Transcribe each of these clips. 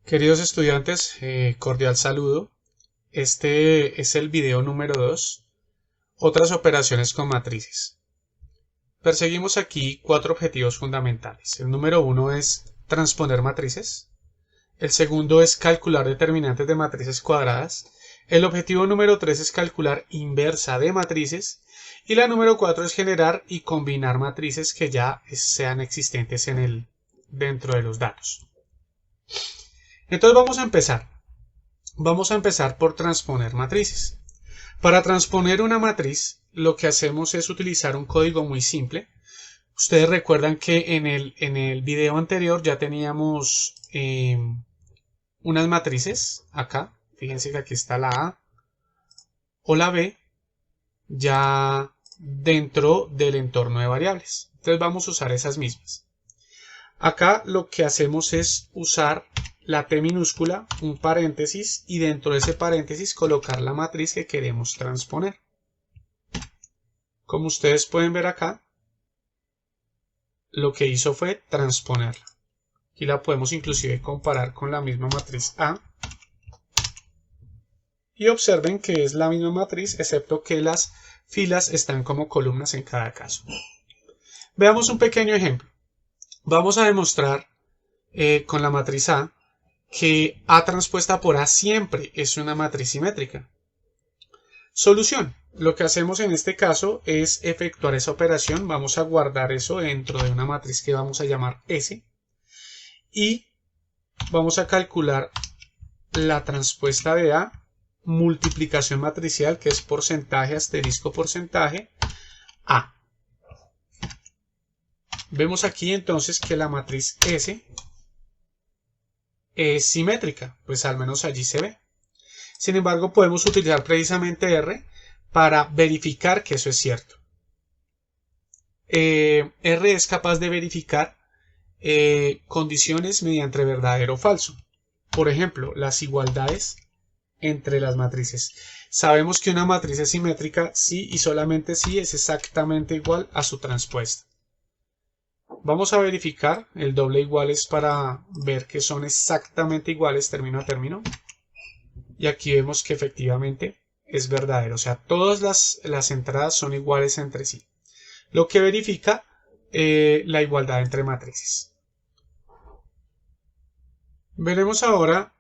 Queridos estudiantes, cordial saludo. Este es el video número 2, otras operaciones con matrices. Perseguimos aquí 4 objetivos fundamentales. El número 1 es transponer matrices. El segundo es calcular determinantes de matrices cuadradas. El objetivo número 3 es calcular inversa de matrices. Y la número 4 es generar y combinar matrices que ya sean existentes dentro de los datos. Entonces vamos a empezar. Vamos a empezar por transponer matrices. Para transponer una matriz, lo que hacemos es utilizar un código muy simple. Ustedes recuerdan que en el video anterior ya teníamos unas matrices acá. Fíjense que aquí está la A o la B ya dentro del entorno de variables. Entonces vamos a usar esas mismas. Acá lo que hacemos es usar la T minúscula, un paréntesis, y dentro de ese paréntesis colocar la matriz que queremos transponer. Como ustedes pueden ver acá, lo que hizo fue transponerla. Aquí la podemos inclusive comparar con la misma matriz A. Y observen que es la misma matriz, excepto que las filas están como columnas en cada caso. Veamos un pequeño ejemplo. Vamos a demostrar con la matriz A que A transpuesta por A siempre es una matriz simétrica. Solución. Lo que hacemos en este caso es efectuar esa operación. Vamos a guardar eso dentro de una matriz que vamos a llamar S. Y vamos a calcular la transpuesta de A, multiplicación matricial, que es porcentaje asterisco porcentaje, A. Vemos aquí entonces que la matriz S es simétrica, pues al menos allí se ve. Sin embargo, podemos utilizar precisamente R para verificar que eso es cierto. R es capaz de verificar condiciones mediante verdadero o falso. Por ejemplo, las igualdades entre las matrices. Sabemos que una matriz es simétrica si y solamente si es exactamente igual a su transpuesta. Vamos a verificar, el doble igual es para ver que son exactamente iguales término a término. Y aquí vemos que efectivamente es verdadero, o sea, todas las entradas son iguales entre sí. Lo que verifica la igualdad entre matrices. Veremos ahora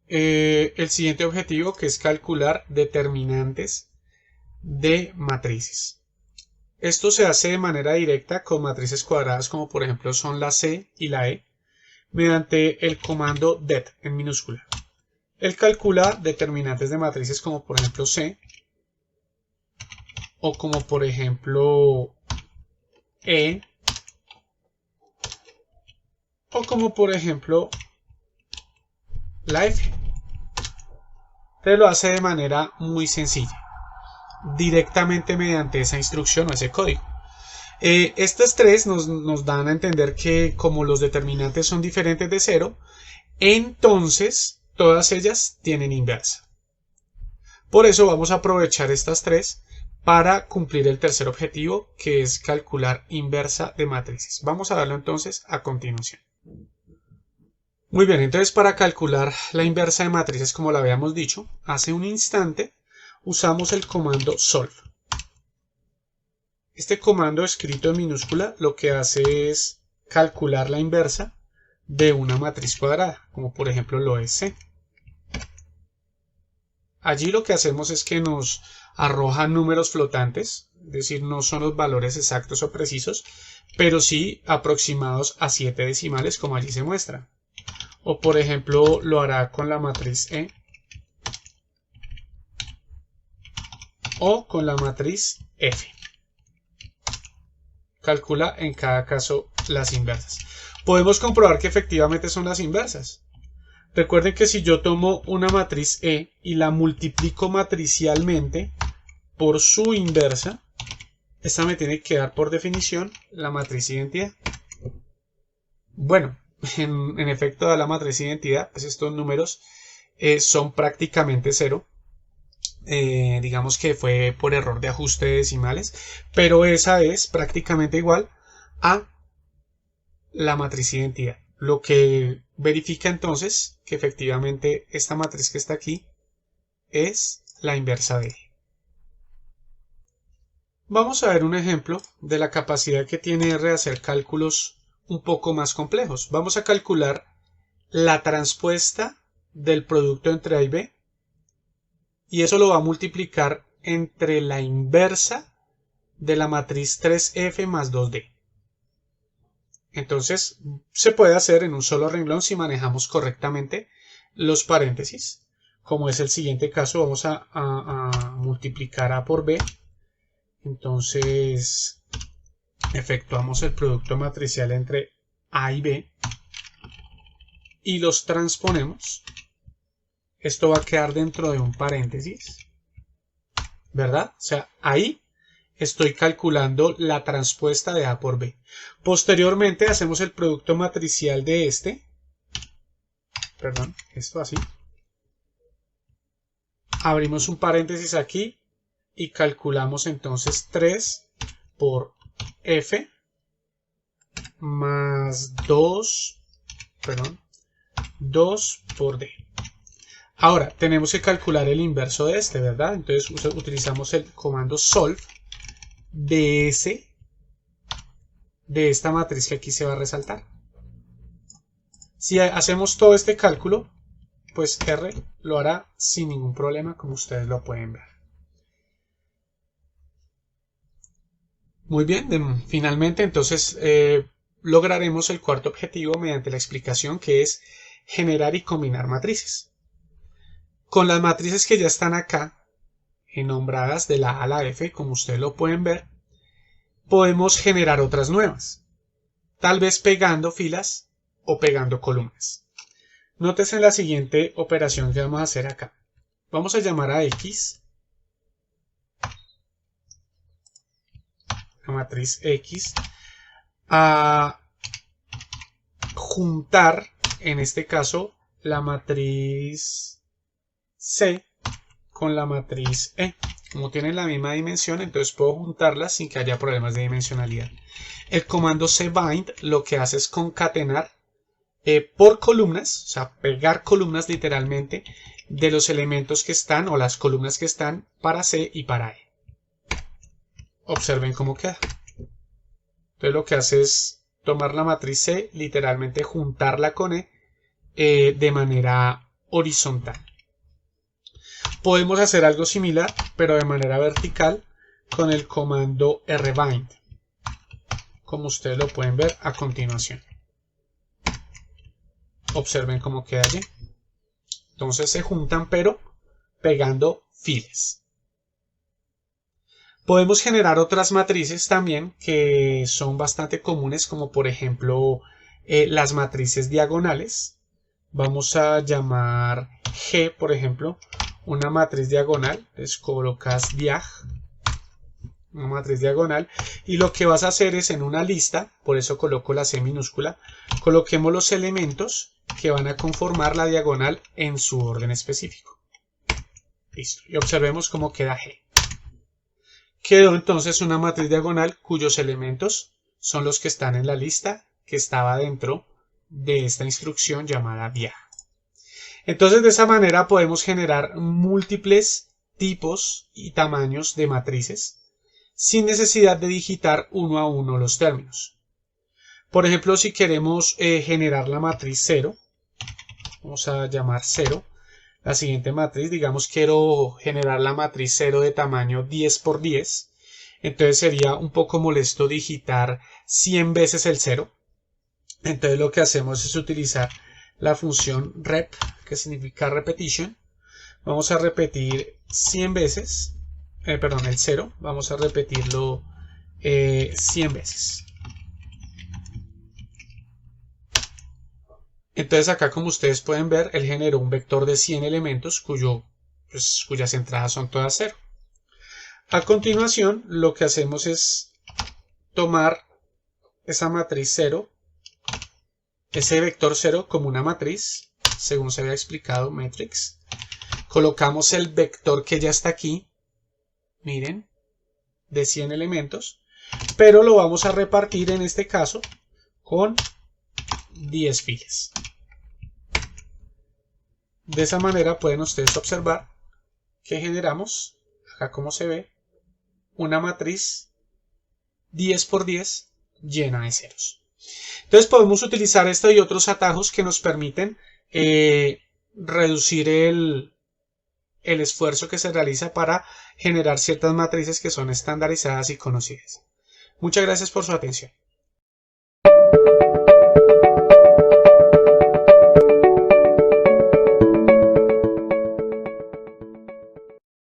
el siguiente objetivo, que es calcular determinantes de matrices. Esto se hace de manera directa con matrices cuadradas, como por ejemplo son la C y la E, mediante el comando det en minúscula. Él calcula determinantes de matrices como por ejemplo C, o como por ejemplo E, o como por ejemplo la F. Entonces lo hace de manera muy sencilla, directamente mediante esa instrucción o ese código. Estas tres nos dan a entender que como los determinantes son diferentes de 0, entonces todas ellas tienen inversa. Por eso vamos a aprovechar estas tres para cumplir el tercer objetivo, que es calcular inversa de matrices. Vamos a darlo entonces a continuación. Muy bien, entonces para calcular la inversa de matrices, como lo habíamos dicho hace un instante, usamos el comando solve. Este comando escrito en minúscula lo que hace es calcular la inversa de una matriz cuadrada, como por ejemplo lo es C. Allí lo que hacemos es que nos arroja números flotantes, es decir, no son los valores exactos o precisos, pero sí aproximados a 7 decimales, como allí se muestra. O por ejemplo lo hará con la matriz E o con la matriz F. Calcula en cada caso las inversas. Podemos comprobar que efectivamente son las inversas. Recuerden que si yo tomo una matriz E y la multiplico matricialmente por su inversa, esta me tiene que dar por definición la matriz identidad. Bueno, en efecto da la matriz identidad, pues estos números son prácticamente 0. digamos que fue por error de ajuste de decimales, pero esa es prácticamente igual a la matriz identidad, lo que verifica entonces que efectivamente esta matriz que está aquí es la inversa de E. Vamos a ver un ejemplo de la capacidad que tiene R de hacer cálculos un poco más complejos. Vamos a calcular la transpuesta del producto entre A y B, y eso lo va a multiplicar entre la inversa de la matriz 3F más 2D. Entonces se puede hacer en un solo renglón si manejamos correctamente los paréntesis. Como es el siguiente caso, vamos a multiplicar A por B. Entonces efectuamos el producto matricial entre A y B y los transponemos. Esto va a quedar dentro de un paréntesis, ¿verdad? O sea, ahí estoy calculando la transpuesta de A por B. Posteriormente hacemos el producto matricial de esto así. Abrimos un paréntesis aquí y calculamos entonces 3 por F más 2 por D. Ahora, tenemos que calcular el inverso de este, ¿verdad? Entonces utilizamos el comando solve de esta matriz que aquí se va a resaltar. Si hacemos todo este cálculo, pues R lo hará sin ningún problema, como ustedes lo pueden ver. Muy bien, finalmente entonces lograremos el cuarto objetivo mediante la explicación, que es generar y combinar matrices. Con las matrices que ya están acá, nombradas de la A a la F, como ustedes lo pueden ver, podemos generar otras nuevas, tal vez pegando filas o pegando columnas. Nótese la siguiente operación que vamos a hacer acá. Vamos a llamar a X, la matriz X, a juntar, en este caso, la matriz C con la matriz E. Como tienen la misma dimensión, entonces puedo juntarlas sin que haya problemas de dimensionalidad. El comando cbind lo que hace es concatenar por columnas, o sea, pegar columnas literalmente de los elementos que están o las columnas que están para C y para E. Observen cómo queda. Entonces lo que hace es tomar la matriz C, literalmente juntarla con E de manera horizontal. Podemos hacer algo similar, pero de manera vertical, con el comando rbind, como ustedes lo pueden ver a continuación. Observen cómo queda allí. Entonces se juntan, pero pegando filas. Podemos generar otras matrices también que son bastante comunes, como por ejemplo las matrices diagonales. Vamos a llamar G, por ejemplo, una matriz diagonal. Les colocas diag, una matriz diagonal, y lo que vas a hacer es en una lista, por eso coloco la C minúscula, coloquemos los elementos que van a conformar la diagonal en su orden específico. Listo, y observemos cómo queda G. Quedó entonces una matriz diagonal cuyos elementos son los que están en la lista que estaba dentro de esta instrucción llamada diag. Entonces de esa manera podemos generar múltiples tipos y tamaños de matrices sin necesidad de digitar uno a uno los términos. Por ejemplo, si queremos generar la matriz 0, vamos a llamar 0, la siguiente matriz, digamos quiero generar la matriz 0 de tamaño 10 por 10, entonces sería un poco molesto digitar 100 veces el 0. Entonces lo que hacemos es utilizar la función rep, que significa repetition. Vamos a repetir 100 veces, el 0, vamos a repetirlo 100 veces. Entonces acá, como ustedes pueden ver, él generó un vector de 100 elementos cuyas entradas son todas 0. A continuación, lo que hacemos es tomar esa matriz 0, ese vector 0 como una matriz, según se había explicado matrix, colocamos el vector que ya está aquí, miren, de 100 elementos, pero lo vamos a repartir en este caso con 10 filas. De esa manera pueden ustedes observar que generamos, acá como se ve, una matriz 10 por 10 llena de ceros. Entonces podemos utilizar esto y otros atajos que nos permiten reducir el esfuerzo que se realiza para generar ciertas matrices que son estandarizadas y conocidas. Muchas gracias por su atención.